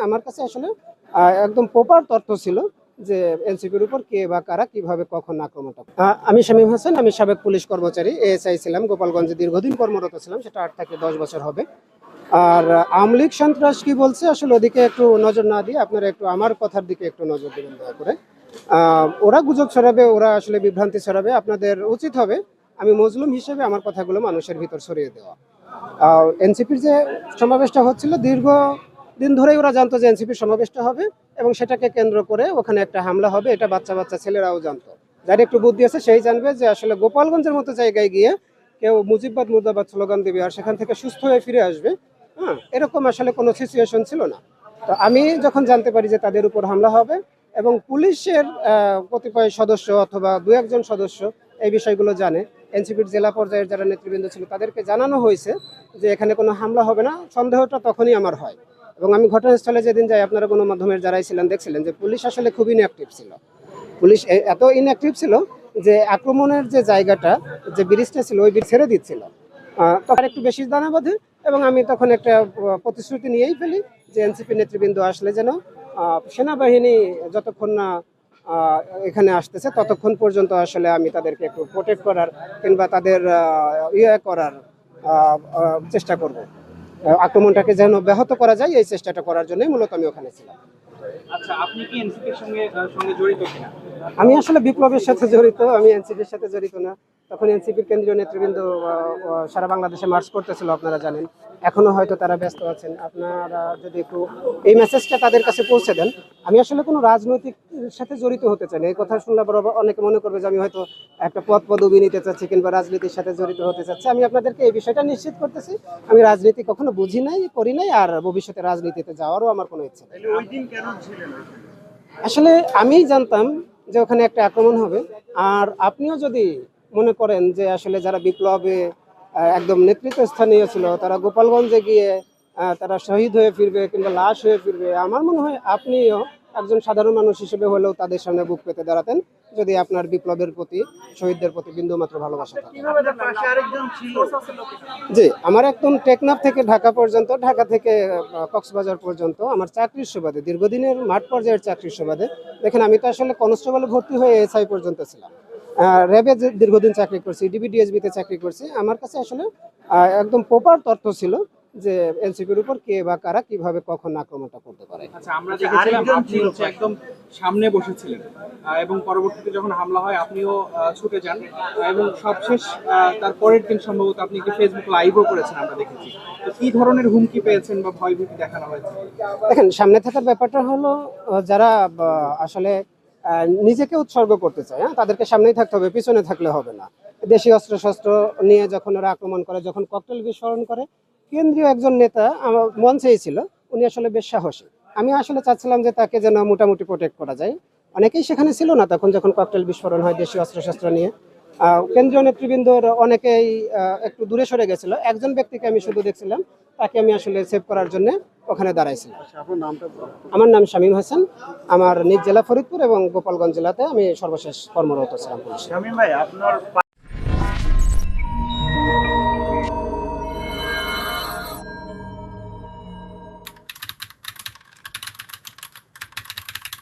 আমার কাছে আসলে একদম প্রপার তথ্য ছিল যে এনসিপির উপর কে বা কারা কিভাবে কখন আক্রমণটা। আমি শামীম হাসান, আমি সাবেক পুলিশ কর্মচারী, এএসআই ছিলাম, গোপালগঞ্জে দীর্ঘদিন কর্মরত ছিলাম, সেটা 8 থেকে 10 বছর হবে। আর আওয়ামী লীগ সন্ত্রাস কি বলছে আসলে ওদিকে একটু নজর না দিয়ে আপনারা একটু আমার কথার দিকে একটু নজর দিবেন দয়া করে। ওরা গুজব ছড়াবে, ওরা আসলে বিভ্রান্তি ছড়াবে, আপনাদের উচিত হবে আমি মজলুম হিসেবে আমার কথাগুলো মানুষের ভিতর ছড়িয়ে দেওয়া। এনসিপির যে সমাবেশটা হচ্ছিল দীর্ঘ দিন ধরেই ওরা জানতো যে এনসিপির সমাবেশটা হবে এবং সেটাকে কেন্দ্র করে ওখানে একটা হামলা হবে, এটা বাচ্চা বাচ্চা ছেলেরাও জানতো। যার একটু বুদ্ধি আছে সেই জানবে যে আসলে গোপালগঞ্জের মতো জায়গায় গিয়ে কেউ মুজিববাদ মুর্দাবাদ স্লোগান দেবে আর সেখান থেকে সুস্থ হয়ে ফিরে আসবে, এরকম আসলে কোনো সিচুয়েশন ছিল না। তো আমি যখন জানতে পারি যে তাদের উপর হামলা হবে এবং পুলিশের কতিপয় সদস্য অথবা দু একজন সদস্য এই বিষয়গুলো জানে, এনসিপির জেলা পর্যায়ের যারা নেতৃবৃন্দ ছিল তাদেরকে জানানো হয়েছে যে এখানে কোনো হামলা হবে না, সন্দেহটা তখনই আমার হয়। এবং আমি ঘটনাস্থলে যেদিন যাই, আপনারা গণমাধ্যমের যারাই ছিলেন দেখছিলেন যে পুলিশ আসলে খুব ইনঅ্যাক্টিভ ছিল। পুলিশ এত ইনঅ্যাক্টিভ ছিল যে আক্রমণের যে জায়গাটা, যে ব্রিজটা ছিল ওই ব্রিজ ছেড়ে দিচ্ছিল। তখন একটু বেশি দানা বাঁধে এবং আমি তখন একটা প্রতিশ্রুতি নিয়েই ফেলি যে এনসিপি নেতৃবৃন্দ আসলে যেন সেনাবাহিনী যতক্ষণ না এখানে আসতেছে ততক্ষণ পর্যন্ত আসলে আমি তাদেরকে একটু প্রোটেক্ট করার কিংবা তাদের করার চেষ্টা করব। আক্রমণটাকে যেন ব্যাহত করা যায় এই চেষ্টাটা করার জন্যই মূলত আমি ওখানে ছিলাম। আচ্ছা, আপনি কি এনসিপির সঙ্গে জড়িত কিনা? আমি আসলে বিপ্লবের সাথে জড়িত, আমি এনসিপির সাথে জড়িত না। তখন এনসিপির কেন্দ্রীয় নেতৃবৃন্দ সারা বাংলাদেশে মার্চ করতেছিল, আপনারা জানেন। এখনো হয়তো তারা ব্যস্ত আছেন। আপনারা যদি একটু এই মেসেজটা তাদের কাছে পৌঁছে দেন। আমি আসলে কোনো রাজনৈতিক সাথে জড়িত হতে চাই না। এই কথা শুনলে অনেকে মনে করবে যে আমি হয়তো একটা পদবি নিতে চাচ্ছি কিংবা রাজনীতির সাথে জড়িত হতে চাচ্ছি। আমি আপনাদেরকে এই বিষয়টা নিশ্চিত করতেছি, আমি রাজনীতি কখনো বুঝি নাই, করি নাই, আর ভবিষ্যতে রাজনীতিতে যাওয়ারও আমার কোনো ইচ্ছা নেই। ওই দিন কেন ছিলেন? আসলে আমি জানতাম যে ওখানে একটা আক্রমণ হবে। আর আপনিও যদি মনে করেন যে আসলে যারা বিপ্লবে একদম নেতৃত্বস্থানীয় ছিল তারা গোপালগঞ্জে গিয়ে তারা শহীদ হয়ে ফিরবে কিংবা লাশ হয়ে ফিরবে, আমার মনে হয় আপনিও একজন সাধারণ মানুষ হিসেবে হলেও তাদের সামনে বুক পেতে দাঁড়াতেন যদি আপনার বিপ্লবের প্রতি, শহীদদের প্রতি বিন্দুমাত্র ভালোবাসা থাকে। জি, আমার একদম টেকনাফ থেকে ঢাকা পর্যন্ত, ঢাকা থেকে কক্সবাজার পর্যন্ত আমার চাকরির সুবাদে, দীর্ঘদিনের মাঠ পর্যায়ের চাকরির সুবাদে, দেখেন আমি তো আসলে কনস্টেবলে ভর্তি হয়ে এসআই পর্যন্ত ছিলাম, র্যাবে দীর্ঘদিন চাকরি করছি, ডিবিডিএসবিতে চাকরি করছি। আমার কাছে আসলে একদম প্রপার তথ্য ছিল যে এনসিপির উপর কে বা কারা কিভাবে কখন আক্রমণটা করতে পারে। আচ্ছা, আমরা দেখেছিলাম আপনি একদম সামনে বসেছিলেন এবং পরবর্তীতে যখন হামলা হয় আপনিও ছুটে যান এবং সবশেষ তার পরের দিন সম্ভবত আপনি কি ফেসবুক লাইভও করেছেন, আমরা দেখেছি। তো কি ধরনের হুমকি পেয়েছেন বা ভয়ভীতি দেখানো হয়েছে? দেখেন, সামনে থাকার ব্যাপারটা হলো যারা আসলে নিজেকে উৎসর্গ করতে চায়, তাদেরকে সামনেই থাকতে হবে, পিছনে থাকলে হবে না। দেশীয় অস্ত্রশস্ত্র নিয়ে যখন ওরা আক্রমণ করে, যখন ককটেল বিস্ফোরণ করে, কেন্দ্রীয় একজন নেতা আমার মঞ্চেই ছিল, উনি আসলে বেশ সাহসী। আমি আসলে চাচ্ছিলাম যে তাকে যেন মোটামুটি প্রোটেক্ট করা যায়। অনেকেই সেখানে ছিল না তখন যখন ককটেল বিস্ফোরণ হয় দেশীয় অস্ত্রশস্ত্র নিয়ে। কেন্দ্রীয় নেতৃবৃন্দর অনেকেই একটু দূরে সরে গেছিল, একজন ব্যক্তিকে আমি শুধু দেখছিলাম, তাকে আমি আসলে সেভ করার জন্য ওখানে দাঁড়াইছিলাম। আমার নাম শামীম হাসান, আমার নিজ জেলা ফরিদপুর এবং গোপালগঞ্জ জেলাতে আমি সর্বশেষ কর্মরত ছিলাম। শামীম ভাই, আপনার